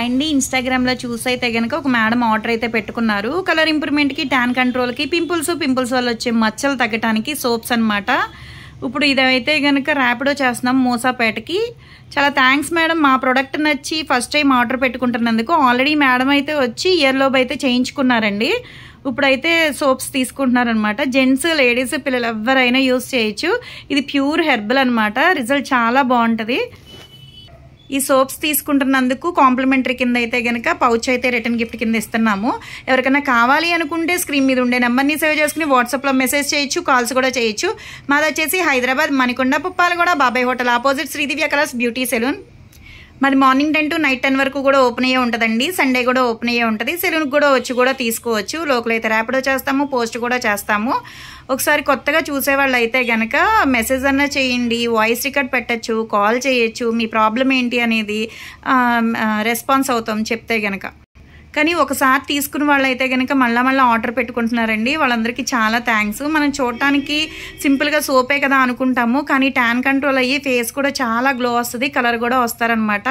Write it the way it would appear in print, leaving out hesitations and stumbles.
Hi అండి. ఇన్స్టాగ్రామ్లో చూసైతే కనుక ఒక మేడం ఆర్డర్ అయితే పెట్టుకున్నారు. కలర్ ఇంప్రూవ్మెంట్కి, ట్యాన్ కంట్రోల్కి, పింపుల్స్ వల్ల వచ్చే మచ్చలు తగ్గడానికి సోప్స్ అనమాట. ఇప్పుడు ఇదైతే కనుక ర్యాపిడో చేస్తున్నాం మూసాపేటకి. చాలా థ్యాంక్స్ మేడం, మా ప్రోడక్ట్ నచ్చి ఫస్ట్ టైం ఆర్డర్ పెట్టుకుంటున్నందుకు. ఆల్రెడీ మేడం అయితే వచ్చి ఇయర్లోబ్ అయితే చేయించుకున్నారండి. ఇప్పుడైతే సోప్స్ తీసుకుంటున్నారనమాట. జెంట్స్, లేడీస్, పిల్లలు ఎవరైనా యూస్ చేయొచ్చు. ఇది ప్యూర్ హెర్బల్ అనమాట. రిజల్ట్ చాలా బాగుంటుంది. ఈ సోప్స్ తీసుకుంటున్నందుకు కాంప్లిమెంటరీ కింద అయితే కనుక పౌచ్ అయితే రిటర్న్ గిఫ్ట్ కింద ఇస్తున్నాము. ఎవరికైనా కావాలి అనుకుంటే స్క్రీన్ మీద ఉండే నెంబర్ని సేవ్ చేసుకుని వాట్సాప్లో మెసేజ్ చేయొచ్చు, కాల్స్ కూడా చేయొచ్చు. మాది వచ్చేసి Hyderabad Manikonda Puppalaguda Babai hotel opposite Sridivya colours beauty salon. మరి మార్నింగ్ 10 to నైట్ 10 వరకు కూడా ఓపెన్ అయ్యే ఉంటుందండి. సండే కూడా ఓపెన్ అయ్యే ఉంటుంది. సెలూన్కి కూడా వచ్చి కూడా తీసుకోవచ్చు. లోకల్ అయితే ర్యాపిడో చేస్తాము, పోస్ట్ కూడా చేస్తాము. ఒకసారి కొత్తగా చూసేవాళ్ళు అయితే కనుక మెసేజ్ అన్నా చేయండి, వాయిస్ రికార్డ్ పెట్టచ్చు, కాల్ చేయొచ్చు. మీ ప్రాబ్లం ఏంటి అనేది రెస్పాన్స్ అవుతాం చెప్తే కనుక. కానీ ఒకసారి తీసుకున్న వాళ్ళు అయితే కనుక మళ్ళీ ఆర్డర్ పెట్టుకుంటున్నారండి. వాళ్ళందరికీ చాలా థ్యాంక్స్. మనం చూడటానికి సింపుల్గా సోపే కదా అనుకుంటాము, కానీ ట్యాన్ కంట్రోల్ అయ్యి ఫేస్ కూడా చాలా గ్లో వస్తుంది, కలర్ కూడా వస్తారనమాట.